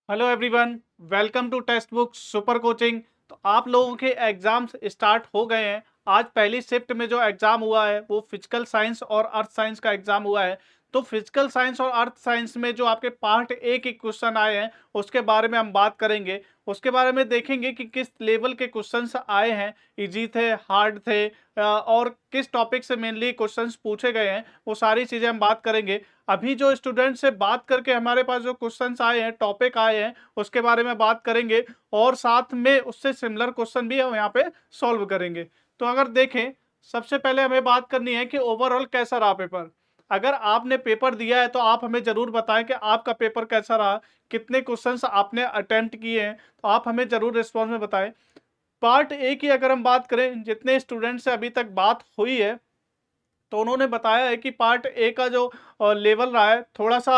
Hello everyone, welcome to textbook super coaching. तो आप लोगों के एग्जाम्स स्टार्ट हो गए हैं। आज पहली शिफ्ट में जो एग्जाम हुआ है वो फिजिकल साइंस और अर्थ साइंस का एग्जाम हुआ है। तो फिजिकल साइंस और अर्थ साइंस में जो आपके पार्ट ए के क्वेश्चन आए हैं उसके बारे में हम बात करेंगे। उसके बारे में देखेंगे कि किस लेवल के क्वेश्चंस आए हैं, इजी थे, हार्ड थे, और किस टॉपिक से मेनली क्वेश्चंस पूछे गए हैं, वो सारी चीज़ें हम बात करेंगे। अभी जो स्टूडेंट से बात करके हमारे पास जो क्वेश्चंस आए हैं, टॉपिक आए हैं, उसके बारे में बात करेंगे और साथ में उससे सिमिलर क्वेश्चन भी हम यहाँ पे सॉल्व करेंगे। तो अगर देखें, सबसे पहले हमें बात करनी है कि ओवरऑल कैसा रहा पेपर। अगर आपने पेपर दिया है तो आप हमें ज़रूर बताएं कि आपका पेपर कैसा रहा, कितने क्वेश्चंस आपने अटेम्प्ट किए हैं, तो आप हमें ज़रूर रिस्पॉन्स में बताएं। पार्ट ए की अगर हम बात करें, जितने स्टूडेंट से अभी तक बात हुई है तो उन्होंने बताया है कि पार्ट ए का जो लेवल रहा है थोड़ा सा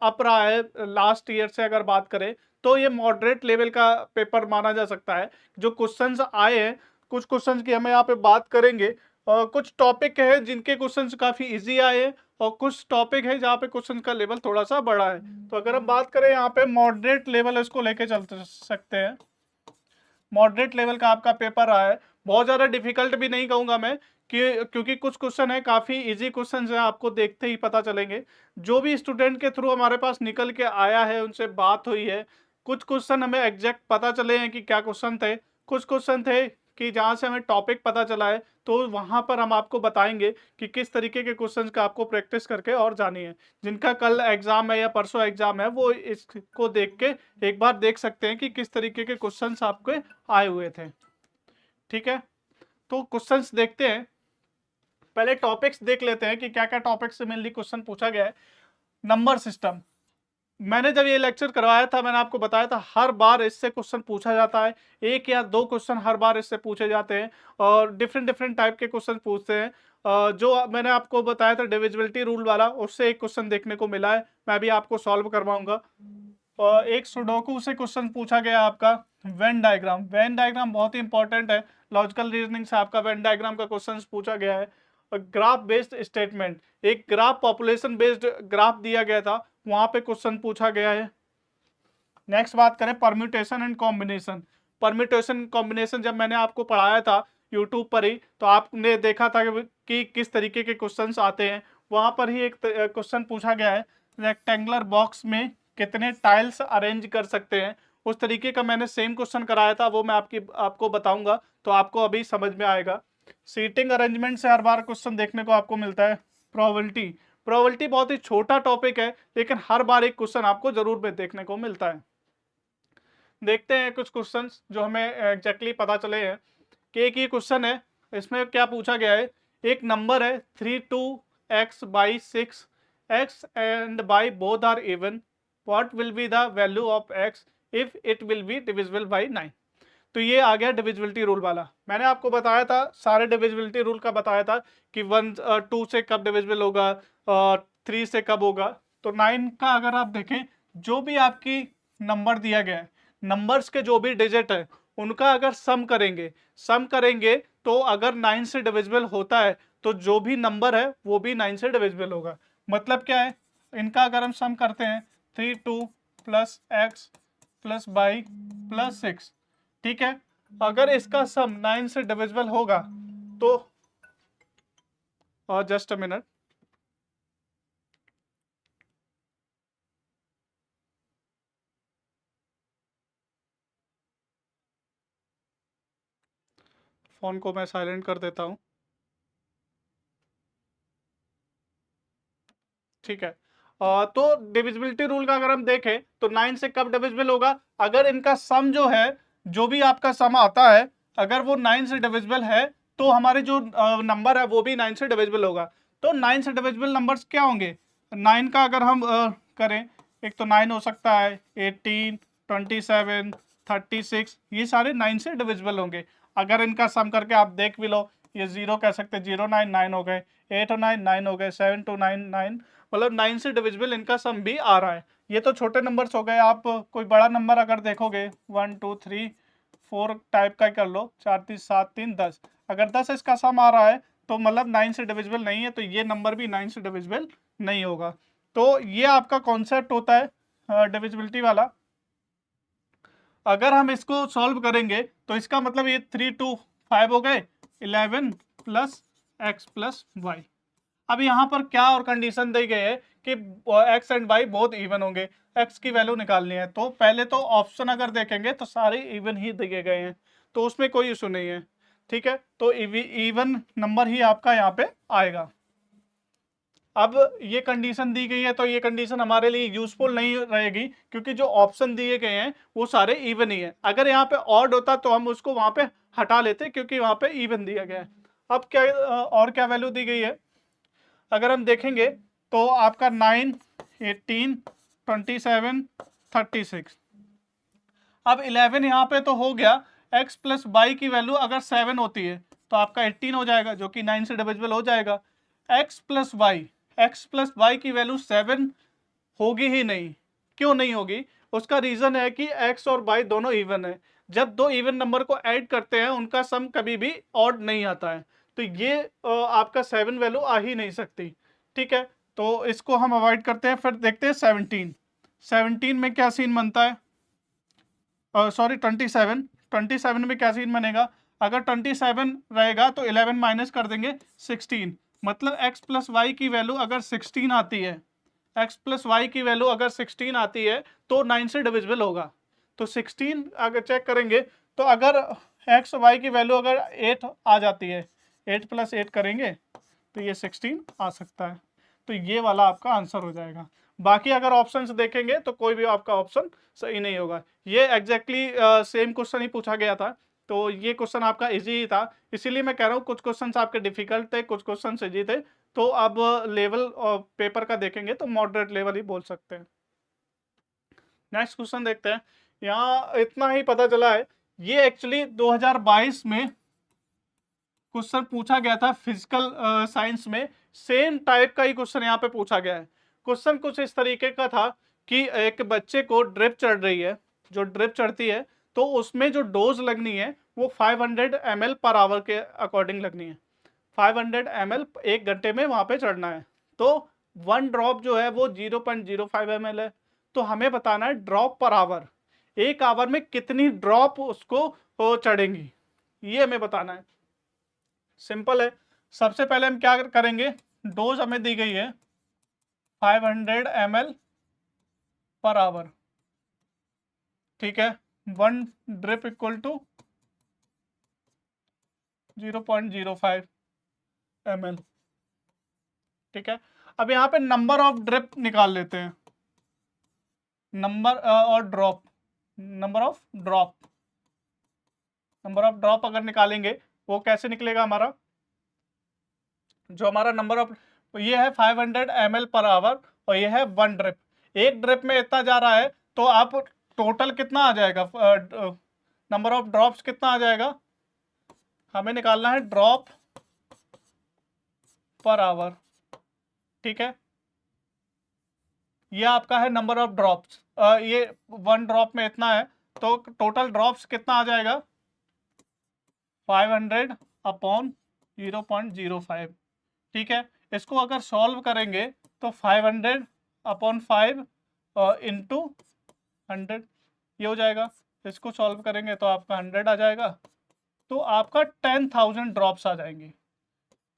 अप रहा है लास्ट ईयर से। अगर बात करें तो ये मॉडरेट लेवल का पेपर माना जा सकता है। जो क्वेश्चंस आए हैं, कुछ क्वेश्चंस की हमें यहाँ पे बात करेंगे। कुछ टॉपिक है जिनके क्वेश्चंस काफ़ी इजी आए हैं और कुछ टॉपिक है जहाँ पे क्वेश्चन का लेवल थोड़ा सा बड़ा है। तो अगर हम बात करें यहाँ पे मॉडरेट लेवल, इसको लेके चल सकते हैं। मॉडरेट लेवल का आपका पेपर रहा है। बहुत ज़्यादा डिफिकल्ट भी नहीं कहूँगा मैं, कि क्योंकि कुछ क्वेश्चन है काफ़ी इजी क्वेश्चन है, आपको देखते ही पता चलेंगे। जो भी स्टूडेंट के थ्रू हमारे पास निकल के आया है, उनसे बात हुई है, कुछ क्वेश्चन हमें एग्जैक्ट पता चले हैं कि क्या क्वेश्चन थे। कुछ क्वेश्चन थे कि जहाँ से हमें टॉपिक पता चला है, तो वहाँ पर हम आपको बताएंगे कि किस तरीके के क्वेश्चन का आपको प्रैक्टिस करके और जानी है। जिनका कल एग्जाम है या परसों एग्जाम है, वो इसको देख के एक बार देख सकते हैं कि किस तरीके के क्वेश्चंस आपके आए हुए थे। ठीक है, तो क्वेश्चंस देखते हैं। पहले टॉपिक्स देख लेते हैं कि क्या क्या टॉपिक से मेनली क्वेश्चन पूछा गया है। नंबर सिस्टम, मैंने जब ये लेक्चर करवाया था मैंने आपको बताया था हर बार इससे क्वेश्चन पूछा जाता है। एक या दो क्वेश्चन हर बार इससे पूछे जाते हैं और डिफरेंट डिफरेंट टाइप के क्वेश्चन पूछते हैं। जो मैंने आपको बताया था डिविजिबिलिटी रूल वाला, उससे एक क्वेश्चन देखने को मिला है, मैं भी आपको सॉल्व करवाऊंगा। और एक सुडोकू से क्वेश्चन पूछा गया आपका वेन डायग्राम। वेन डायग्राम बहुत ही इंपॉर्टेंट है, लॉजिकल रीजनिंग से आपका वेन डायग्राम का क्वेश्चन पूछा गया है। और ग्राफ बेस्ड स्टेटमेंट, एक ग्राफ पॉपुलेशन बेस्ड ग्राफ दिया गया था, वहां पे क्वेश्चन पूछा गया है। नेक्स्ट बात करें permutation and combination. Permutation combination जब मैंने आपको पढ़ाया था यूट्यूब पर ही, तो आपने देखा था कि किस तरीके के क्वेश्चंस आते हैं। वहां पर ही एक क्वेश्चन पूछा गया है, रेक्टेंगुलर बॉक्स में कितने टाइल्स अरेंज कर सकते हैं। उस तरीके का मैंने सेम क्वेश्चन कराया था, वो मैं आपको बताऊंगा, तो आपको अभी समझ में आएगा। सीटिंग अरेंजमेंट से हर बार क्वेश्चन देखने को आपको मिलता है। प्रोबेबिलिटी, प्रोबेबिलिटी बहुत ही छोटा टॉपिक है, लेकिन हर बार एक क्वेश्चन आपको जरूर में देखने को मिलता है। देखते हैं कुछ क्वेश्चंस जो हमें एग्जैक्टली पता चले हैं कि एक ये क्वेश्चन है। इसमें क्या पूछा गया है, एक नंबर है 32x/6, x and y both are even, what will be the value of x if it will be divisible by 9। तो ये आ गया डिविजिबिलिटी रूल वाला। मैंने आपको बताया था, सारे डिविजिबिलिटी रूल का बताया था कि 2 से कब डिविजिबल होगा और 3 से कब होगा। तो 9 का अगर आप देखें, जो भी आपकी नंबर दिया गया है, नंबर्स के जो भी डिजिट है उनका अगर सम करेंगे तो अगर 9 से डिविजिबल होता है तो जो भी नंबर है वो भी 9 से डिविजिबल होगा। मतलब क्या है, इनका अगर हम सम करते हैं 32 plus X plus Y plus 6, ठीक है, अगर इसका सम 9 से डिविजिबल होगा तो, और जस्ट अ मिनट, फोन को मैं साइलेंट कर देता हूं। ठीक है, तो डिविजिबिलिटी रूल का अगर हम देखें तो 9 से कब डिविजिबल होगा, अगर इनका सम जो है, जो भी आपका सम आता है, अगर वो 9 से डिविजिबल है तो हमारे जो नंबर है वो भी 9 से डिविजिबल होगा। तो 9 से डिविजिबल नंबर्स क्या होंगे, 9 का अगर हम करें, एक तो 9 हो सकता है, 18, 27, 36, ये सारे 9 से डिविजिबल होंगे। अगर इनका सम करके आप देख भी लो, ये 0 कह सकते हैं, 0 9 9 हो गए, 8 और 9 9 हो गए, 7 2 9 9, मतलब 9 से डिविजिबल इनका सम भी आ रहा है। ये तो छोटे नंबर्स हो गए। आप कोई बड़ा नंबर अगर देखोगे, 1 2 3 4 टाइप का कर लो, 4 3 7 3 10, अगर 10 इसका सम आ रहा है तो मतलब 9 से डिविजिबल नहीं है, तो ये नंबर भी 9 से डिविजिबल नहीं होगा। तो ये आपका कॉन्सेप्ट होता है डिविजिबिलिटी वाला। अगर हम इसको सॉल्व करेंगे तो इसका मतलब ये 3 2 5 हो गए, 11 प्लस एक्स प्लस वाई। अब यहाँ पर क्या और कंडीशन दी गई है कि एक्स एंड वाई बहुत इवन होंगे, एक्स की वैल्यू निकालनी है। तो पहले तो ऑप्शन अगर देखेंगे तो सारे इवन ही दिए गए हैं, तो उसमें कोई इशू नहीं है। ठीक है, तो इवन नंबर ही आपका यहाँ पे आएगा। अब ये कंडीशन दी गई है तो ये कंडीशन हमारे लिए यूजफुल नहीं रहेगी, क्योंकि जो ऑप्शन दिए गए हैं वो सारे इवन ही है। अगर यहाँ पे ऑड होता तो हम उसको वहां पे हटा लेते, क्योंकि वहां पे इवन दिया गया है। अब क्या और क्या वैल्यू दी गई है, अगर हम देखेंगे तो आपका 9 18 27 36। अब 11 यहाँ पे तो हो गया, x प्लस वाई की वैल्यू अगर 7 होती है तो आपका 18 हो जाएगा, जो कि 9 से डिविजिबल हो जाएगा। x प्लस वाई की वैल्यू 7 होगी ही नहीं। क्यों नहीं होगी, उसका रीजन है कि x और y दोनों इवन है। जब दो इवन नंबर को ऐड करते हैं उनका सम कभी भी ऑड नहीं आता है, तो ये आपका 7 वैल्यू आ ही नहीं सकती। ठीक है, तो इसको हम अवॉइड करते हैं। फिर देखते हैं 17 में क्या सीन बनता है, सॉरी 27 में क्या सीन बनेगा। अगर 27 रहेगा तो 11 माइनस कर देंगे 16, मतलब x प्लस वाई की वैल्यू अगर 16 आती है, x प्लस वाई की वैल्यू अगर 16 आती है तो 9 से डिविजिबल होगा। तो 16 अगर चेक करेंगे तो अगर x वाई की वैल्यू अगर 8 आ जाती है, 8 प्लस 8 करेंगे तो ये 16 आ सकता है। तो ये वाला आपका आंसर हो जाएगा। बाकी अगर ऑप्शंस देखेंगे तो कोई भी आपका ऑप्शन सही नहीं होगा। ये एग्जैक्टली सेम क्वेश्चन ही पूछा गया था, तो ये क्वेश्चन आपका इजी ही था। इसीलिए मैं कह रहा हूँ कुछ क्वेश्चंस आपके डिफिकल्ट थे, कुछ क्वेश्चन इजी थे। तो अब लेवल पेपर का देखेंगे तो मॉडरेट लेवल ही बोल सकते हैं। नेक्स्ट क्वेश्चन देखते हैं। यहाँ इतना ही पता चला है, ये एक्चुअली 2022 में क्वेश्चन पूछा गया था फिजिकल साइंस में। सेम टाइप का ही क्वेश्चन यहाँ पे पूछा गया है। क्वेश्चन कुछ इस तरीके का था कि एक बच्चे को ड्रिप चढ़ रही है, जो ड्रिप चढ़ती है तो उसमें जो डोज लगनी है वो 500 ml पर आवर के अकॉर्डिंग लगनी है। 500 ml एक घंटे में वहां पे चढ़ना है। तो 1 ड्रॉप जो है वो 0.05 ml है। तो हमें बताना है ड्रॉप पर आवर, एक आवर में कितनी ड्रॉप उसको चढ़ेंगी, ये हमें बताना है। सिंपल है, सबसे पहले हम क्या करेंगे, डोज हमें दी गई है 500 ml पर आवर। ठीक है, 1 ड्रिप इक्वल टू 0.05 ml। ठीक है, अब यहाँ पे नंबर ऑफ ड्रिप निकाल लेते हैं, नंबर और drop, number of drop, number of drop अगर निकालेंगे वो कैसे निकलेगा हमारा, जो हमारा नंबर ऑफ ये है 500 ml पर आवर और ये है 1 ड्रिप। एक ड्रिप में इतना जा रहा है तो आप टोटल कितना आ जाएगा, नंबर ऑफ ड्रॉप्स कितना आ जाएगा, हमें निकालना है ड्रॉप पर आवर। ठीक है, ये आपका है नंबर ऑफ ड्रॉप्स, ये 1 ड्रॉप में इतना है तो टोटल ड्रॉप्स कितना आ जाएगा 500 अपॉन 0.05। ठीक है, इसको अगर सॉल्व करेंगे तो 500 अपॉन 5 इंटू 100 ये हो जाएगा। इसको सॉल्व करेंगे तो आपका 100 आ जाएगा, तो आपका 10,000 ड्रॉप्स आ जाएंगे,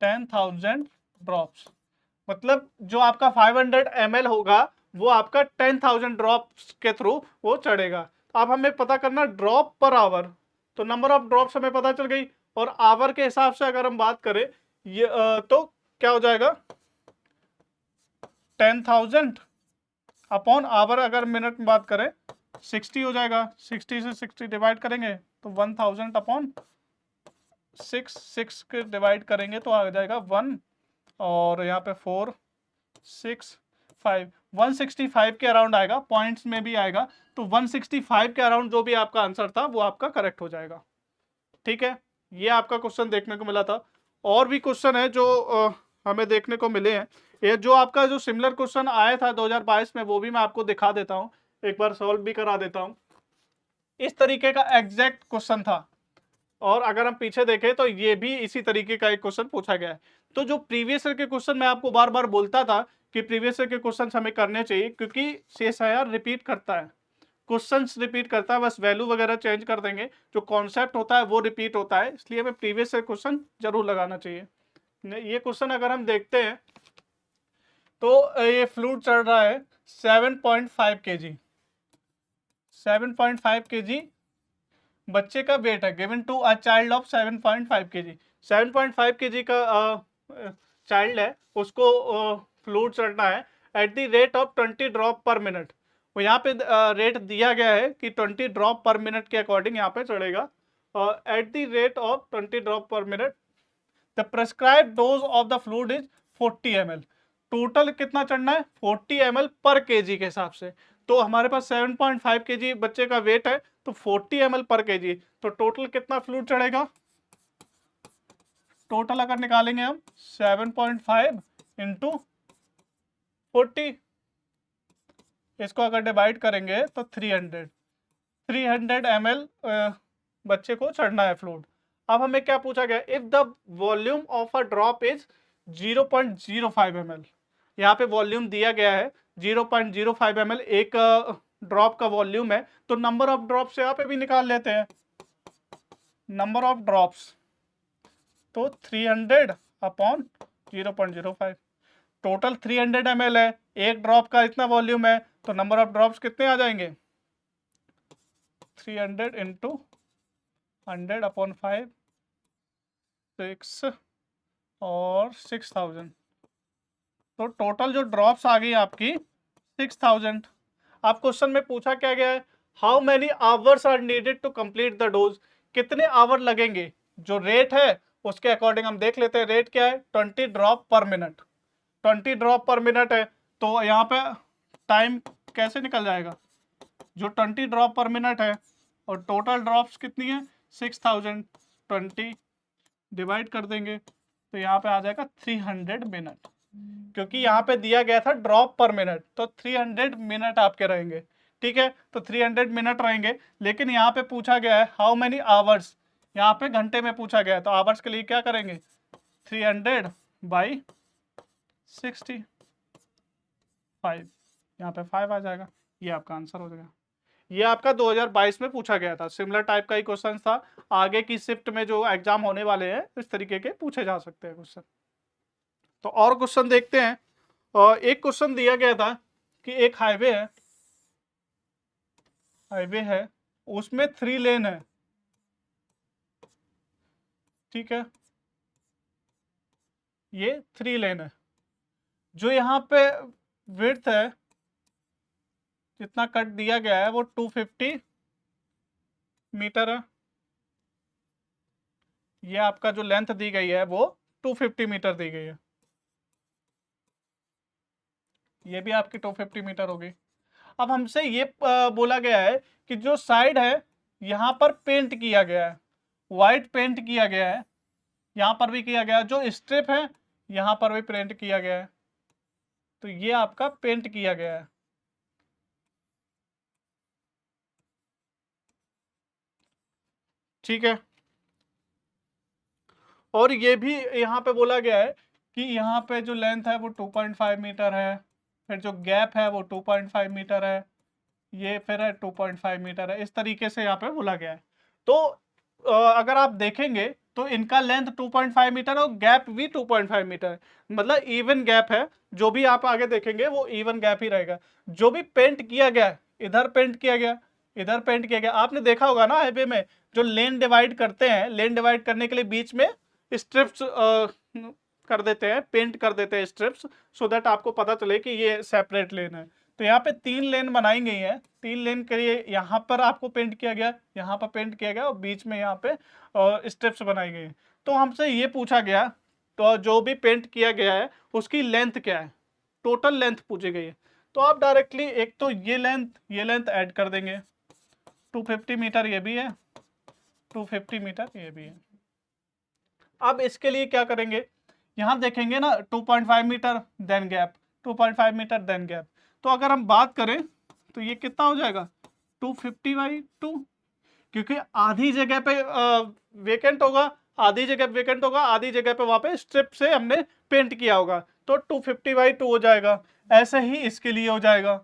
10,000 ड्रॉप्स। मतलब जो आपका 500 ml होगा वो आपका 10,000 ड्रॉप्स के थ्रू वो चढ़ेगा। अब हमें पता करना ड्रॉप पर आवर, तो नंबर ऑफ ड्रॉप्स हमें पता चल गई, और आवर के हिसाब से अगर हम बात करें ये तो क्या हो जाएगा 10,000 अपॉन आवर, अगर मिनट में बात करें 60 हो जाएगा, 60 से 60 डिवाइड करेंगे तो 1000 अपॉन 6 के डिवाइड करेंगे तो आ जाएगा 1, और यहाँ पे 4 6 5 165 के अराउंड आएगा, पॉइंट्स में भी आएगा। तो 165 के अराउंड जो भी आपका आंसर था वो आपका करेक्ट हो जाएगा। ठीक है, ये आपका क्वेश्चन देखने को मिला था। और भी क्वेश्चन है जो हमें देखने को मिले हैं। ये जो आपका जो सिमिलर क्वेश्चन आया था 2022 में वो भी मैं आपको दिखा देता हूँ, एक बार सॉल्व भी करा देता हूँ। इस तरीके का एग्जैक्ट क्वेश्चन था, और अगर हम पीछे देखें तो ये भी इसी तरीके का एक क्वेश्चन पूछा गया है। तो जो प्रीवियस ईयर के क्वेश्चन मैं आपको बार बार बोलता था कि प्रीवियस ईयर के क्वेश्चन हमें करने चाहिए, क्योंकि CSIR रिपीट करता है। क्वेश्चंस रिपीट करता है, बस वैल्यू वगैरह चेंज कर देंगे, जो कॉन्सेप्ट होता है वो रिपीट होता है, इसलिए हमें प्रीवियस से क्वेश्चन जरूर लगाना चाहिए। ये क्वेश्चन अगर हम देखते हैं तो ये फ्लूइड चढ़ रहा है 7.5 kg, 7.5 kg बच्चे का वेट है, given to a child of 7.5 kg। 7.5 kg का चाइल्ड है, उसको फ्लूइड चढ़ना है at the rate of 20 drop per minute. वो यहाँ पे रेट दिया गया है कि 20 ड्रॉप पर मिनट के अकॉर्डिंग यहाँ पे चढ़ेगा, eight the rate of 20 drop per minute. The prescribe dose of the fluid is 40 ml। Total कितना चढ़ना है 40 ml पर केजी के हिसाब से। तो हमारे पास 7.5 kg बच्चे का वेट है, तो 40 ml पर केजी, तो टोटल कितना फ्लूइड चढ़ेगा? टोटल अगर निकालेंगे हम 7.5 इंटू 40, इसको अगर डिवाइड करेंगे तो 300 ml बच्चे को चढ़ना है फ्लूइड। अब हमें क्या पूछा गया, if the volume of a drop is 0.05 ml। यहाँ पे वॉल्यूम दिया गया है 0.05 ml एक ड्रॉप का वॉल्यूम है, तो नंबर ऑफ ड्रॉप्स यहाँ पे भी निकाल लेते हैं। नंबर ऑफ ड्रॉप्स तो 300 अपॉन 0.05, टोटल 300 ml है, एक ड्रॉप का इतना वॉल्यूम है, तो नंबर ऑफ ड्रॉप्स कितने आ जाएंगे? 300 इंटू 100 अपॉन 5, 6 और 6000, तो टोटल जो ड्रॉप्स आ गई आपकी 6000। आप क्वेश्चन में पूछा क्या गया है, how many hours are needed to complete the dose. कितने आवर लगेंगे? जो रेट है उसके अकॉर्डिंग हम देख लेते हैं, रेट क्या है 20 drop per minute, 20 drop per minute है, तो यहाँ पे टाइम कैसे निकल जाएगा? जो 20 ड्रॉप पर मिनट है और टोटल ड्रॉप्स कितनी है 6000, 20 डिवाइड कर देंगे तो यहाँ पे आ जाएगा 300 मिनट, क्योंकि यहाँ पे दिया गया था ड्रॉप पर मिनट, तो 300 मिनट आपके रहेंगे। ठीक है, तो 300 मिनट रहेंगे, लेकिन यहाँ पे पूछा गया है हाउ मेनी आवर्स, यहाँ पे घंटे में पूछा गया है, तो आवर्स के लिए क्या करेंगे 300 बाई 65, यहाँ पे 5 आ जाएगा, ये आपका आंसर हो जाएगा। ये आपका 2022 में पूछा गया था, सिमिलर टाइप का ही क्वेश्चन था। आगे की शिफ्ट में जो एग्जाम होने वाले हैं इस तरीके के पूछे जा सकते हैं क्वेश्चन। तो और क्वेश्चन देखते हैं। और एक क्वेश्चन दिया गया था कि एक हाईवे है, उसमें 3 लेन है। ठीक है, ये 3 लेन है, जो यहाँ पे विड्थ है जितना कट दिया गया है वो 250 मीटर है। ये आपका जो लेंथ दी गई है वो 250 मीटर दी गई है, ये भी आपकी 250 मीटर होगी। अब हमसे ये बोला गया है कि जो साइड है यहाँ पर पेंट किया गया है, वाइट पेंट किया गया है, यहाँ पर भी किया गया है, जो स्ट्रिप है यहाँ पर भी पेंट किया गया है, तो ये आपका पेंट किया गया है। ठीक है, और ये भी यहाँ पे बोला गया है कि यहाँ पे जो लेंथ है वो 2.5 मीटर है, फिर जो गैप है वो 2.5 मीटर है, ये फिर है 2.5 मीटर है, इस तरीके से यहाँ पे बोला गया है। तो अगर आप देखेंगे तो इनका लेंथ 2.5 मीटर और गैप भी 2.5 मीटर है, मतलब इवन गैप है। जो भी आप आगे देखेंगे वो इवन गैप ही रहेगा। जो भी पेंट किया गया, इधर पेंट किया गया, इधर पेंट किया गया, आपने देखा होगा ना हाईवे में जो लेन डिवाइड करते हैं, लेन डिवाइड करने के लिए बीच में स्ट्रिप्स कर देते हैं, पेंट कर देते हैं स्ट्रिप्स, सो दैट आपको पता चले कि ये सेपरेट लेन है। तो यहाँ पे 3 लेन बनाई गई है, 3 लेन के लिए यहाँ पर आपको पेंट किया गया, यहाँ पर पेंट किया गया और बीच में यहाँ पे स्टेप्स बनाई गई। तो हमसे ये पूछा गया, तो जो भी पेंट किया गया है उसकी लेंथ क्या है, टोटल लेंथ पूछी गई है। तो आप डायरेक्टली एक तो ये लेंथ ऐड कर देंगे, 250 मीटर ये भी है, 250 मीटर ये भी है। अब इसके लिए क्या करेंगे, यहाँ देखेंगे ना 2.5 metre then gap, 2.5 metre then gap, तो अगर हम बात करें तो ये कितना हो जाएगा 250/2, क्योंकि आधी जगह पे वेकेंट होगा, आधी जगह वेकेंट होगा, आधी जगह पे वहां पे स्ट्रिप से हमने पेंट किया होगा, तो 250/2 हो जाएगा। ऐसे ही इसके लिए हो जाएगा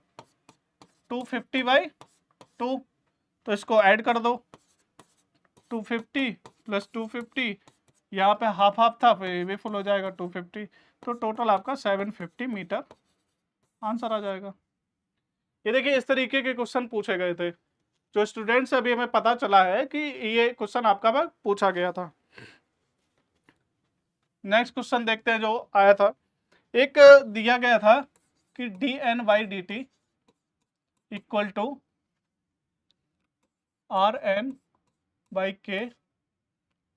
250/2, 2, तो इसको ऐड कर दो, 250 प्लस 250, यहाँ पे हाफ हाफ था, फिर ये भी फुल हो जाएगा 250, तो टोटल आपका 750 मीटर आंसर आ जाएगा। ये देखिए इस तरीके के क्वेश्चन पूछे गए थे, जो स्टूडेंट्स अभी हमें पता चला है कि ये क्वेश्चन आपका बार पूछा गया था। नेक्स्ट क्वेश्चन देखते हैं जो आया था। एक दिया गया था कि D N Y D T equal to R N by K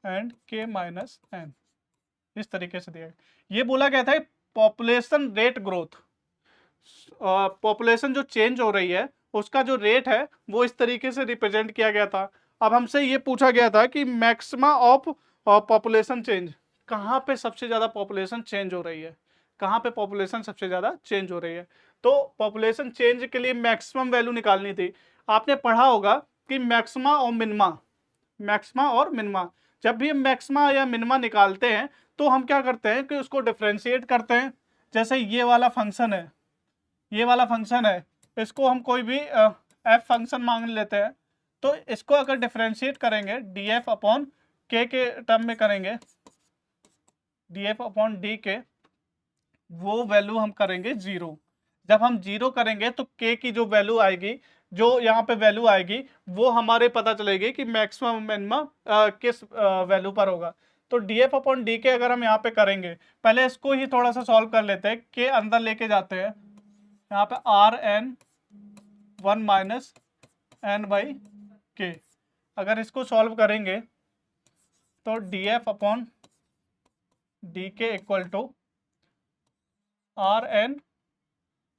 and K minus N, इस तरीके से दिया गया। ये बोला गया था पॉपुलेशन रेट ग्रोथ, पॉपुलेशन जो चेंज हो रही है उसका जो रेट है वो इस तरीके से रिप्रेजेंट किया गया था। अब हमसे ये पूछा गया था कि मैक्सिमा ऑफ पॉपुलेशन चेंज, कहाँ पे सबसे ज़्यादा पॉपुलेशन चेंज हो रही है, कहाँ पे पॉपुलेशन सबसे ज़्यादा चेंज हो रही है। तो पॉपुलेशन चेंज के लिए मैक्सिमम वैल्यू निकालनी थी। आपने पढ़ा होगा कि मैक्सिमा और मिनिमा, मैक्सिमा और मिनिमा, जब भी हम मैक्सिमा या मिनिमा निकालते हैं तो हम क्या करते हैं कि उसको डिफ्रेंशिएट करते हैं। जैसे ये वाला फंक्शन है, ये वाला फंक्शन है, इसको हम कोई भी एफ फंक्शन मान लेते हैं, तो इसको अगर डिफरेंशिएट करेंगे डी एफ अपॉन के टर्म में करेंगे, डी एफ अपॉन डी के, वो वैल्यू हम करेंगे जीरो। जब हम जीरो करेंगे तो के की जो वैल्यू आएगी, जो यहाँ पे वैल्यू आएगी, वो हमारे पता चलेगी कि मैक्सिमम मिनिमम किस वैल्यू पर होगा। तो डी एफ अपॉन डी के अगर हम यहाँ पे करेंगे, पहले इसको ही थोड़ा सा सॉल्व कर लेते हैं, के अंदर लेके जाते हैं, यहाँ पे R N 1 minus N by K, अगर इसको सॉल्व करेंगे तो D F upon D K equal to R N,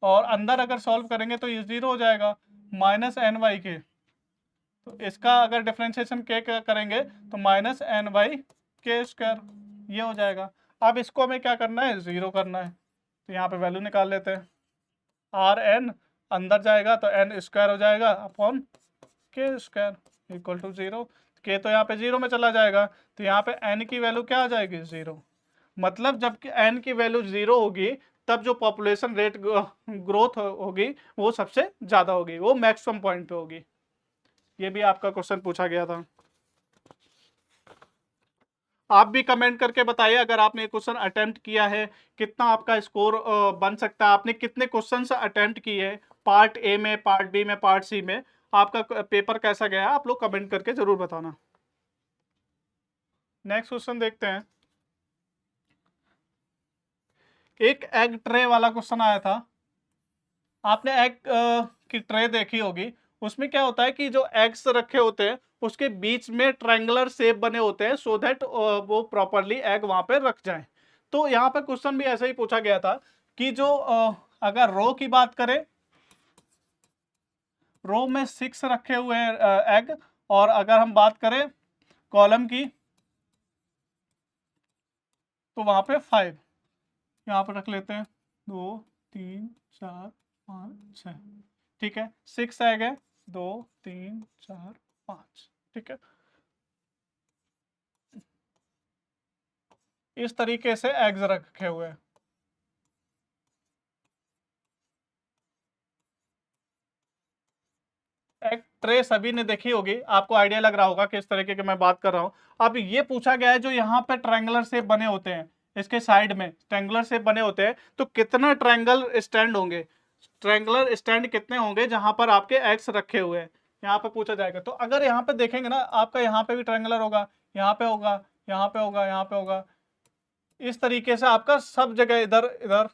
और अंदर अगर सॉल्व करेंगे तो ये जीरो हो जाएगा, माइनस एन बाई के, तो इसका अगर डिफ्रेंशिएशन के करेंगे तो माइनस एन बाई के स्क्वायर, ये हो जाएगा। अब इसको हमें क्या करना है, जीरो करना है, तो यहाँ पे वैल्यू निकाल लेते हैं, आर एन अंदर जाएगा तो एन स्क्वायर हो जाएगा अपॉन के स्क्वायर इक्वल टू जीरो, के तो यहाँ पे जीरो में चला जाएगा, तो यहाँ पे एन की वैल्यू क्या आ जाएगी, जीरो। मतलब जब एन की वैल्यू जीरो होगी तब जो पॉपुलेशन रेट ग्रोथ होगी वो सबसे ज्यादा होगी, वो मैक्सिमम पॉइंट पे होगी। ये भी आपका क्वेश्चन पूछा गया था। आप भी कमेंट करके बताइए अगर आपने क्वेश्चन अटेम्प्ट किया है, कितना आपका स्कोर बन सकता है, आपने कितने क्वेश्चन अटेम्प्ट किए, पार्ट ए में, पार्ट बी में, पार्ट सी में, आपका पेपर कैसा गया, आप लोग कमेंट करके जरूर बताना। नेक्स्ट क्वेश्चन देखते हैं। एक एग ट्रे वाला क्वेश्चन आया था। आपने एग की ट्रे देखी होगी, उसमें क्या होता है कि जो एग्स रखे होते हैं उसके बीच में ट्रायंगुलर शेप बने होते हैं, सो दैट वो प्रॉपरली एग वहां पे रख जाए। तो यहाँ पे क्वेश्चन भी ऐसा ही पूछा गया था कि जो अगर रो की बात करें, रो में 6 रखे हुए हैं एग, और अगर हम बात करें कॉलम की तो वहां पे 5, यहाँ पर रख लेते हैं 2 3 4 5 6, ठीक है, 6 एग है, 2 3 4 5, ठीक है, इस तरीके से एग्स रखे हुए हैं। एग ट्रे सभी ने देखी होगी, आपको आइडिया लग रहा होगा किस तरीके की मैं बात कर रहा हूं। अब ये पूछा गया है जो यहाँ पे ट्रायंगुलर शेप बने होते हैं, इसके साइड में ट्रायंगुलर शेप बने होते हैं, तो कितना ट्रायंगल स्टैंड होंगे, ट्रायंगुलर स्टैंड कितने होंगे जहां पर आपके एग्स रखे हुए हैं, यहाँ पे पूछा जाएगा। तो अगर यहाँ पे देखेंगे ना, आपका यहाँ पे भी ट्रायंगुलर होगा, यहाँ पे होगा, यहाँ पे होगा, यहाँ पे होगा, इस तरीके से आपका सब जगह इधर इधर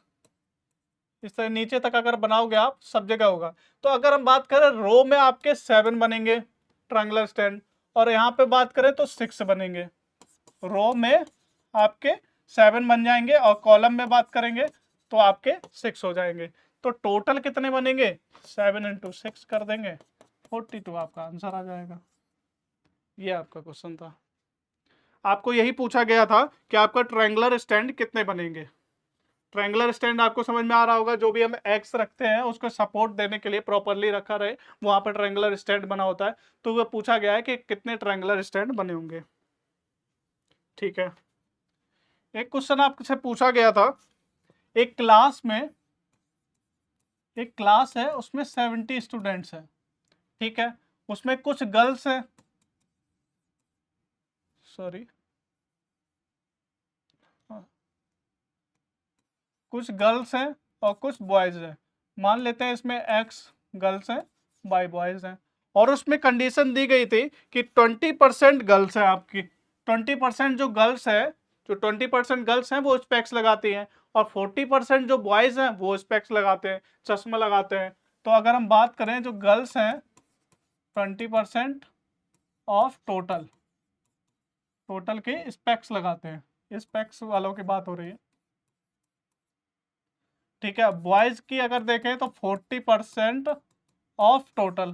इस तरह नीचे तक अगर बनाओगे आप, सब जगह होगा। तो अगर हम बात करें रो में आपके 7 बनेंगे ट्रायंगुलर स्टैंड, और यहाँ पे बात करें तो 6 बनेंगे, रो में आपके 7 बन जाएंगे और कॉलम में बात करेंगे तो आपके 6 हो जाएंगे। तो टोटल कितने बनेंगे, 7 इंटू 6 कर देंगे, 42 आपका आंसर आ जाएगा। ये आपका क्वेश्चन था। आपको यही पूछा गया था कि आपका ट्रायंगुलर स्टैंड कितने बनेंगे। ट्रायंगुलर स्टैंड आपको समझ में आ रहा होगा, जो भी हम एक्स रखते हैं उसको सपोर्ट देने के लिए प्रॉपरली रखा रहे, वहां पर ट्रायंगुलर स्टैंड बना होता है। तो वो पूछा गया है कि कितने ट्रायंगुलर स्टैंड बने होंगे, ठीक है। एक क्वेश्चन आपसे पूछा गया था, एक क्लास में, एक क्लास है उसमें 70 स्टूडेंट्स हैं, ठीक है, उसमें कुछ गर्ल्स हैं, सॉरी कुछ गर्ल्स हैं और कुछ बॉयज हैं। मान लेते हैं इसमें एक्स गर्ल्स हैं, बाई बॉयज हैं, और उसमें कंडीशन दी गई थी कि 20% गर्ल्स है आपकी, 20% जो गर्ल्स है, जो 20% गर्ल्स हैं वो स्पेक्स लगाती हैं, और 40% जो बॉयज हैं वो स्पेक्स लगाते हैं, चश्मा लगाते हैं। तो अगर हम बात करें, जो गर्ल्स हैं 20% ऑफ टोटल, टोटल के स्पेक्स लगाते हैं, स्पेक्स वालों की बात हो रही है। ठीक है, बॉयज की अगर देखें तो 40% ऑफ टोटल,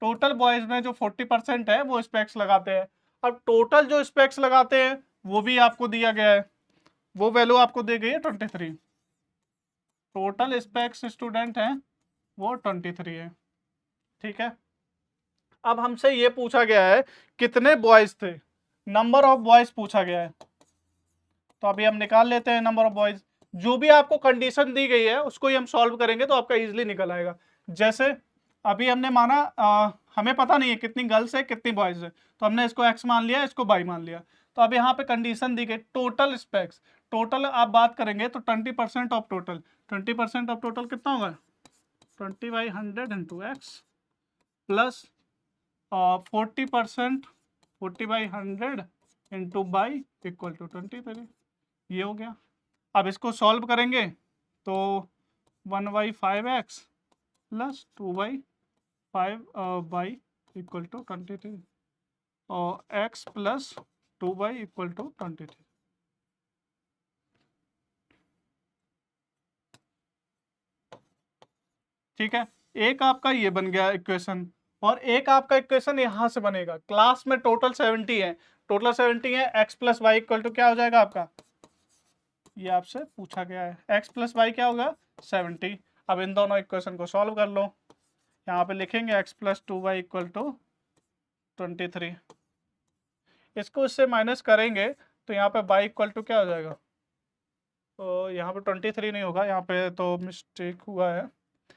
टोटल बॉयज में जो 40% है वो स्पेक्स लगाते हैं। अब टोटल जो स्पेक्स लगाते हैं वो भी आपको दिया गया है, वो वैल्यू आपको दी गई है 23। टोटल स्पेक्स स्टूडेंट हैं वो 23 है। ठीक है, अब हमसे ये पूछा गया है कितने बॉयज थे, नंबर ऑफ बॉयज पूछा गया है। तो अभी हम निकाल लेते हैं नंबर ऑफ बॉयज। जो भी आपको कंडीशन दी गई है उसको ही हम सॉल्व करेंगे तो आपका इजीली निकल आएगा। जैसे अभी हमने माना हमें पता नहीं है कितनी गर्ल्स है कितनी बॉयज है, तो हमने इसको एक्स मान लिया, इसको बाई मान लिया। तो अब यहाँ पे कंडीशन दी गई टोटल स्पेक्स, टोटल आप बात करेंगे तो 20% ऑफ टोटल, 20% ऑफ टोटल कितना होगा, 20/100 into X plus 40%, 40/100 into Y equal to 23। ये हो गया। अब इसको सॉल्व करेंगे तो 1/5x plus 2/5 by equal to 23, और x प्लस 2 इक्वल टू 23। ठीक है, एक आपका ये बन गया इक्वेशन, और एक आपका इक्वेशन यहां से बनेगा। क्लास में टोटल 70 है, टोटल 70 है, x plus Y equal to क्या हो जाएगा आपका, ये आपसे पूछा गया है, x प्लस वाई क्या होगा 70। अब इन दोनों इक्वेशन को सॉल्व कर लो, यहाँ पे लिखेंगे x plus 2y equal to 23, इसको इससे माइनस करेंगे तो यहाँ पे y इक्वल टू क्या हो जाएगा, तो यहाँ पे 23 नहीं होगा, यहाँ पे तो मिस्टेक हुआ है,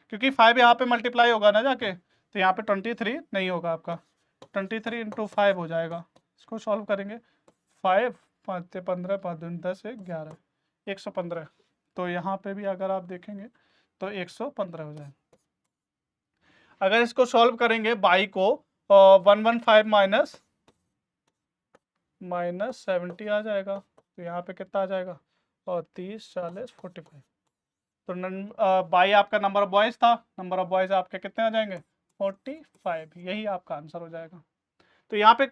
क्योंकि 5 यहाँ पे मल्टीप्लाई होगा ना जाके, तो यहाँ पे 23 नहीं होगा आपका, 23 इंटू 5 हो जाएगा। इसको सॉल्व करेंगे, 5 5 15 5 दूनी 10 1 11 115, तो यहाँ पे भी अगर आप देखेंगे तो 115 हो जाएगा। अगर इसको सॉल्व करेंगे बाई को 115 माइनस 70 आ जाएगा, तो यहाँ पे कितना आ जाएगा, और 30 40 45, तो बाई आपका नंबर ऑफ बॉयज था, नंबर ऑफ बॉयज आपके कितने आ जाएंगे 45, यही आपका आंसर हो जाएगा। तो यहाँ पे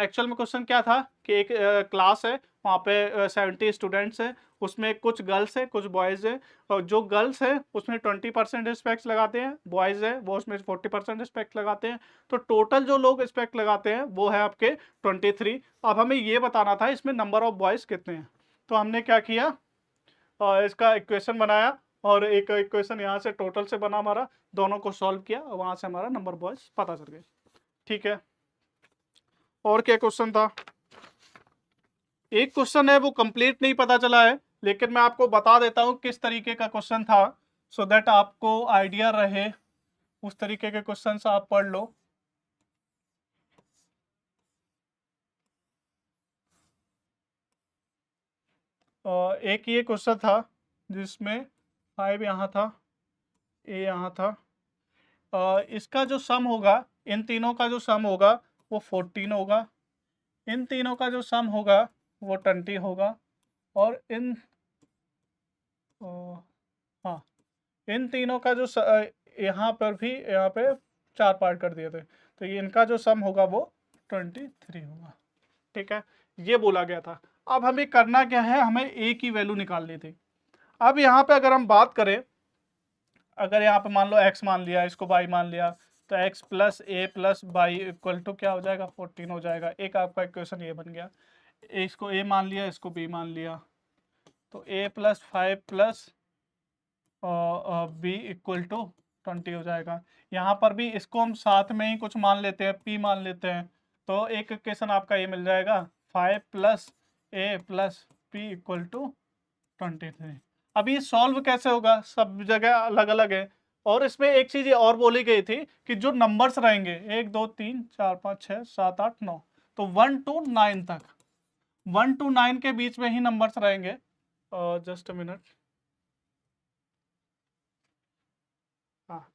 एक्चुअल में क्वेश्चन क्या था कि एक क्लास है, वहाँ पे 70 स्टूडेंट्स हैं, उसमें कुछ गर्ल्स है कुछ बॉयज़ है, और जो गर्ल्स है उसमें 20% स्पेक्स लगाते हैं, बॉयज़ है वो उसमें 40% स्पेक्स लगाते हैं, तो टोटल जो लोग स्पेक्स लगाते हैं वो है आपके 23। अब हमें ये बताना था इसमें नंबर ऑफ बॉयज़ कितने हैं, तो हमने क्या किया, इसका इक्वेशन बनाया, और एक इक्वेशन यहाँ से टोटल से बना हमारा, दोनों को सॉल्व किया और वहाँ से हमारा नंबर बॉयज़ पता चल गए। ठीक है, और क्या क्वेश्चन था, एक क्वेश्चन है वो कंप्लीट नहीं पता चला है, लेकिन मैं आपको बता देता हूँ किस तरीके का क्वेश्चन था, सो दैट आपको आइडिया रहे, उस तरीके के क्वेश्चन आप पढ़ लो। एक ये क्वेश्चन था जिसमें 5 यहाँ था, ए यहाँ था, इसका जो सम होगा, इन तीनों का जो सम होगा वो 14 होगा, इन तीनों का जो सम होगा वो 20 होगा, और इन हाँ इन तीनों का जो यहाँ पर भी यहाँ पे 4 पार्ट कर दिए थे, तो ये इनका जो सम होगा वो 23 होगा। ठीक है, ये बोला गया था। अब हमें करना क्या है, हमें ए की वैल्यू निकालनी थी। अब यहाँ पे अगर हम बात करें, अगर यहाँ पे मान लो x मान लिया, इसको y मान लिया, तो x plus A plus Y equal to क्या हो जाएगा 14 हो जाएगा। एक आपका इक्वेशन ये बन गया, इसको a मान लिया, इसको b मान लिया, तो a प्लस 5 प्लस बी इक्वल टू 20 हो जाएगा। यहाँ पर भी इसको हम साथ में ही कुछ मान लेते हैं, p मान लेते हैं, तो एक इक्वेशन आपका ये मिल जाएगा 5 plus A plus P equal to 23। अब ये सॉल्व कैसे होगा, सब जगह अलग अलग है, और इसमें एक चीज ये और बोली गई थी कि जो नंबर्स रहेंगे 1 2 3 4 5 6 7 8 9, तो 1 to 9 तक, 1 to 9 के बीच में ही नंबर्स रहेंगे। Just a minute. हाँ,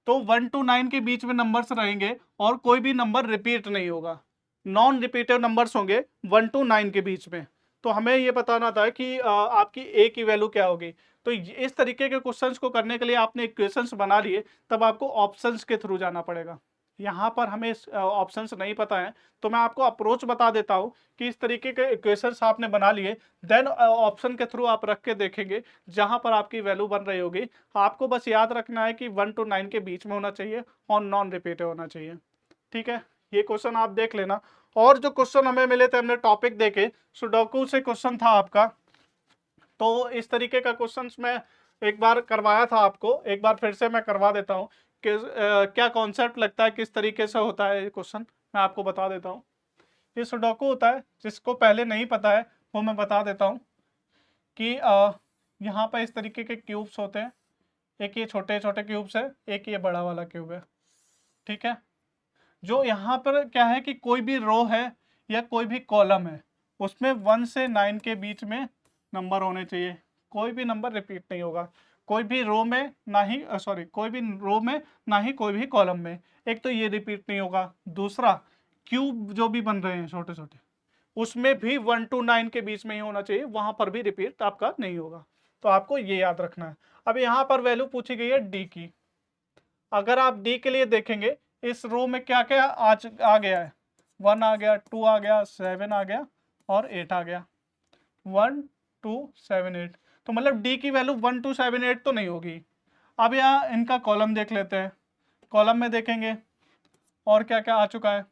तो 1 to 9 के बीच में नंबर्स रहेंगे और कोई भी नंबर रिपीट नहीं होगा, नॉन रिपीटेड नंबर्स होंगे 1 to 9 के बीच में। तो हमें ये बताना था कि आपकी ए की वैल्यू क्या होगी। तो इस तरीके के क्वेश्चंस को करने के लिए आपने इक्वेशंस बना लिए, तब आपको ऑप्शंस के थ्रू जाना पड़ेगा। यहाँ पर हमें ऑप्शंस नहीं पता है, तो मैं आपको अप्रोच बता देता हूँ कि इस तरीके के इक्वेशंस आपने बना लिए, देन ऑप्शन के थ्रू आप रख के देखेंगे जहां पर आपकी वैल्यू बन रही होगी। आपको बस याद रखना है कि 1 to 9 के बीच में होना चाहिए और नॉन रिपीटेड होना चाहिए। ठीक है, ये क्वेश्चन आप देख लेना। और जो क्वेश्चन हमें मिले थे, हमने टॉपिक देखे, सुडोकू से क्वेश्चन था आपका। तो इस तरीके का क्वेश्चन मैं एक बार करवाया था आपको, एक बार फिर से मैं करवा देता हूँ कि क्या कॉन्सेप्ट लगता है, किस तरीके से होता है ये क्वेश्चन, मैं आपको बता देता हूँ। ये सुडोकू होता है, जिसको पहले नहीं पता है वो मैं बता देता हूँ कि यहाँ पर इस तरीके के क्यूब्स होते हैं। एक ये छोटे छोटे क्यूब्स है, एक ये बड़ा वाला क्यूब है। ठीक है, जो यहाँ पर क्या है कि कोई भी रो है या कोई भी कॉलम है, उसमें 1 से 9 के बीच में नंबर होने चाहिए, कोई भी नंबर रिपीट नहीं होगा, कोई भी रो में ना ही कोई भी रो में ना ही कोई भी कॉलम में। एक तो ये रिपीट नहीं होगा, दूसरा क्यूब जो भी बन रहे हैं छोटे छोटे, उसमें भी 1 to 9 के बीच में ही होना चाहिए, वहां पर भी रिपीट आपका नहीं होगा। तो आपको ये याद रखना है। अब यहाँ पर वैल्यू पूछी गई है डी की। अगर आप डी के लिए देखेंगे, इस रो में क्या क्या आ गया है, 1 आ गया, 2 आ गया, 7 आ गया और 8 आ गया। 1 2 7 8, तो मतलब डी की वैल्यू 1 2 7 8 तो नहीं होगी। अब यहाँ इनका कॉलम देख लेते हैं, कॉलम में देखेंगे और क्या क्या आ चुका है,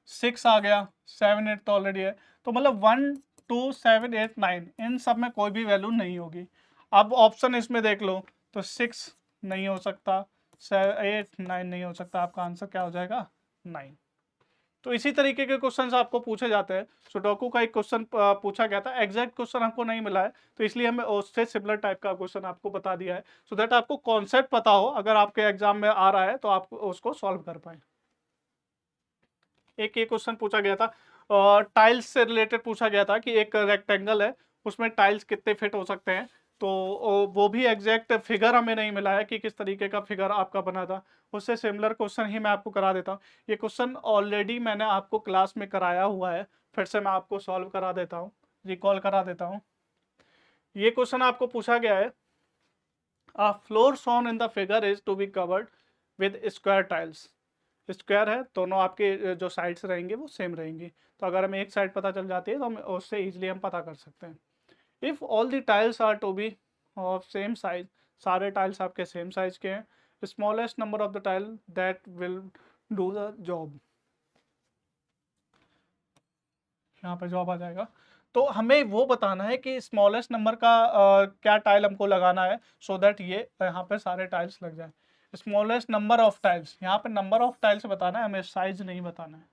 6 आ गया, 7 8 तो ऑलरेडी है। तो मतलब 1 2 7 8 9 इन सब में कोई भी वैल्यू नहीं होगी। अब ऑप्शन इसमें देख लो, तो 6 नहीं हो सकता, 8 9 नहीं हो सकता, आपका आंसर क्या हो जाएगा, 9। तो इसी तरीके के क्वेश्चंस आपको पूछे जाते हैं। सुडोकू का एक क्वेश्चन पूछा गया था, एग्जैक्ट क्वेश्चन हमको नहीं मिला है, तो इसलिए हमें उससे सिमिलर टाइप का क्वेश्चन आपको बता दिया है, सो दैट आपको कॉन्सेप्ट पता हो, अगर आपके एग्जाम में आ रहा है तो आप उसको सॉल्व कर पाए। एक ये क्वेश्चन पूछा गया था, टाइल्स से रिलेटेड पूछा गया था कि एक रेक्टेंगल है, उसमें टाइल्स कितने फिट हो सकते हैं। तो वो भी एग्जैक्ट फिगर हमें नहीं मिला है कि किस तरीके का फिगर आपका बना था। उससे सिमिलर क्वेश्चन ही मैं आपको करा देता हूँ। ये क्वेश्चन ऑलरेडी मैंने आपको क्लास में कराया हुआ है, फिर से मैं आपको सॉल्व करा देता हूँ, रिकॉल करा देता हूँ। ये क्वेश्चन आपको पूछा गया है, a floor shown in the figure is to be covered with square tiles. Square है, दोनों आपके जो साइड्स रहेंगे वो सेम रहेंगी, तो अगर हमें एक साइड पता चल जाती है तो हम उससे इजीली हम पता कर सकते हैं। If all the tiles are to be of same size, सारे टाइल्स आपके सेम साइज के हैं, smallest number of the tile that will do the job, यहाँ पे जॉब आ जाएगा। तो हमें वो बताना है कि स्मॉलेस्ट नंबर का क्या टाइल हमको लगाना है, सो दैट ये यहाँ पे सारे टाइल्स लग जाए। स्मॉलेस्ट नंबर ऑफ टाइल्स, यहाँ पे नंबर ऑफ टाइल्स बताना है, हमें साइज नहीं बताना है।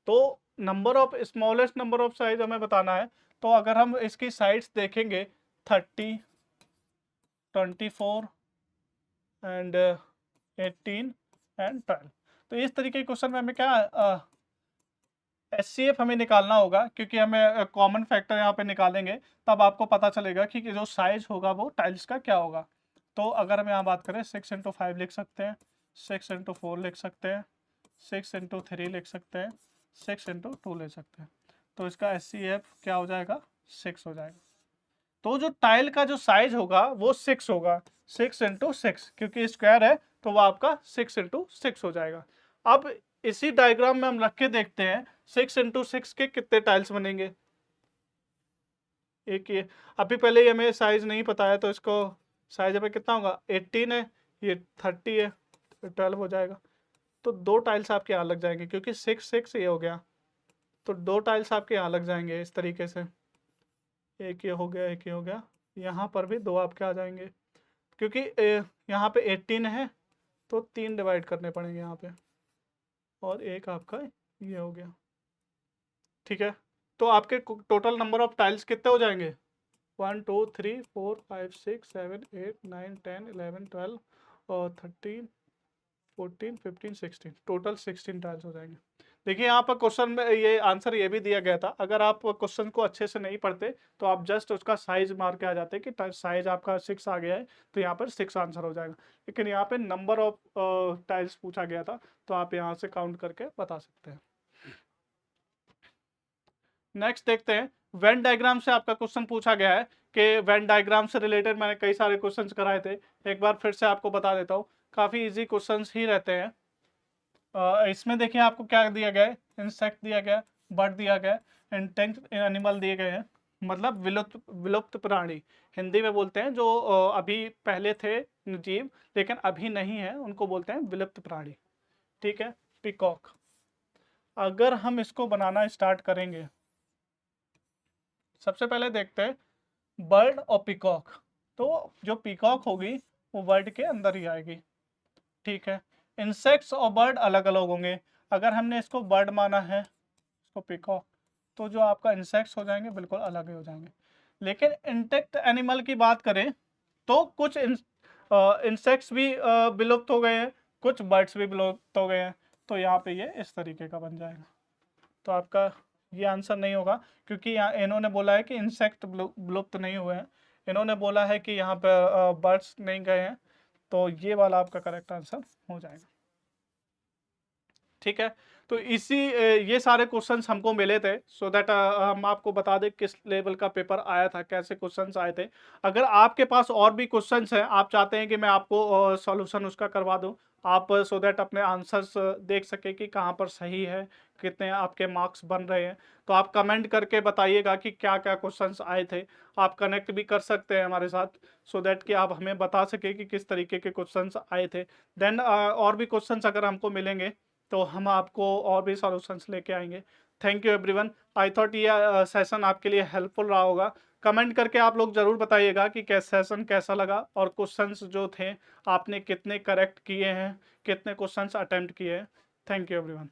तो number of smallest number of size हमें बताना है। तो अगर हम इसकी साइड्स देखेंगे, 30 24 एंड 18 एंड 12, तो इस तरीके के क्वेश्चन में हमें क्या एचसीएफ हमें निकालना होगा, क्योंकि हमें कॉमन फैक्टर यहाँ पे निकालेंगे, तब आपको पता चलेगा कि जो साइज होगा वो टाइल्स का क्या होगा। तो अगर हम यहाँ बात करें, 6 × 5 लिख सकते हैं, 6 × 4 लिख सकते हैं, 6 × 3 लिख सकते हैं, 6 × 2 ले सकते हैं। तो इसका एचसीएफ क्या हो जाएगा, 6 हो जाएगा। तो जो टाइल का जो साइज होगा वो 6 होगा, 6 × 6, क्योंकि स्क्वायर है तो वो आपका 6 × 6 हो जाएगा। अब इसी डायग्राम में हम रख के देखते हैं 6 × 6 के कितने टाइल्स बनेंगे। एक ये अभी पहले ही हमें साइज नहीं पता है, तो इसको साइज हमें कितना होगा, 18 है, ये 30 है, तो 12 हो जाएगा। तो दो टाइल्स आपके यहाँ लग जाएंगे, क्योंकि 6 6 ये हो गया, तो दो टाइल्स आपके यहाँ लग जाएंगे इस तरीके से। एक ये हो गया, एक ये हो गया, यहाँ पर भी दो आपके आ जाएंगे, क्योंकि यहाँ पे 18 है तो 3 डिवाइड करने पड़ेंगे यहाँ पे, और एक आपका ये हो गया। ठीक है, तो आपके टोटल नंबर ऑफ टाइल्स कितने हो जाएंगे, 1 2 3 4 5 6 7 8 9 10 11 12 और 13, 14, 15, 16, टोटल 16 टाइल्स हो जाएंगे। देखिए यहाँ पर क्वेश्चन में ये आंसर ये भी दिया गया था, अगर आप क्वेश्चन को अच्छे से नहीं पढ़ते तो आप जस्ट उसका साइज मार के आ जाते कि साइज आपका 6 आ गया है, तो यहाँ पर 6 आंसर हो जाएगा। लेकिन यहाँ पे नंबर ऑफ टाइल्स पूछा गया था, तो आप यहाँ से काउंट करके बता सकते हैं। नेक्स्ट देखते हैं, वेन डायग्राम से आपका क्वेश्चन पूछा गया है कि वेन डायग्राम से रिलेटेड मैंने कई सारे क्वेश्चंस कराए थे, एक बार फिर से आपको बता देता हूँ, काफ़ी इजी क्वेश्चंस ही रहते हैं। इसमें देखिए आपको क्या दिया गया है, इंसेक्ट दिया गया है, बर्ड दिया गया है, इंटेक्ट एनिमल दिए गए हैं, मतलब विलुप्त विलुप्त प्राणी, हिंदी में बोलते हैं जो अभी पहले थे जीव लेकिन अभी नहीं है, उनको बोलते हैं विलुप्त प्राणी। ठीक है, पीकॉक। अगर हम इसको बनाना स्टार्ट करेंगे, सबसे पहले देखते हैं बर्ड और पीकॉक। तो जो पीकॉक होगी वो बर्ड के अंदर ही आएगी। ठीक है, इंसेक्ट्स और बर्ड अलग अलग होंगे। अगर हमने इसको बर्ड माना है, इसको पीकॉक, तो जो आपका इंसेक्ट्स हो जाएंगे बिल्कुल अलग ही हो जाएंगे। लेकिन इंटेक्ट एनिमल की बात करें तो कुछ इंसेक्ट्स भी विलुप्त हो गए हैं, कुछ बर्ड्स भी विलुप्त हो गए हैं, तो यहाँ पे ये इस तरीके का बन जाएगा। तो आपका ये आंसर नहीं होगा, क्योंकि यहाँ इन्होंने बोला है कि इंसेक्ट विलुप्त नहीं हुए हैं, इन्होंने बोला है कि यहाँ पर बर्ड्स नहीं गए हैं, तो ये वाला आपका करेक्ट आंसर हो जाएगा। ठीक है, तो ये सारे क्वेश्चंस हमको मिले थे सो दैट हम आपको बता दें किस लेवल का पेपर आया था, कैसे क्वेश्चंस आए थे। अगर आपके पास और भी क्वेश्चंस हैं, आप चाहते हैं कि मैं आपको सॉल्यूशन उसका करवा दूं, आप सो दैट अपने आंसर्स देख सके कि कहाँ पर सही है, कितने आपके मार्क्स बन रहे हैं, तो आप कमेंट करके बताइएगा कि क्या क्या क्वेश्चंस आए थे। आप कनेक्ट भी कर सकते हैं हमारे साथ सो दैट कि आप हमें बता सके कि किस तरीके के क्वेश्चंस आए थे। देन और भी क्वेश्चंस अगर हमको मिलेंगे तो हम आपको और भी सॉल्यूशंस लेके आएंगे। Thank you everyone, I thought ये सेशन आपके लिए हेल्पफुल रहा होगा। कमेंट करके आप लोग ज़रूर बताइएगा कि सेशन कैसा लगा और क्वेश्चंस जो थे आपने कितने करेक्ट किए हैं, कितने क्वेश्चंस अटेम्प्ट किए हैं। Thank you everyone.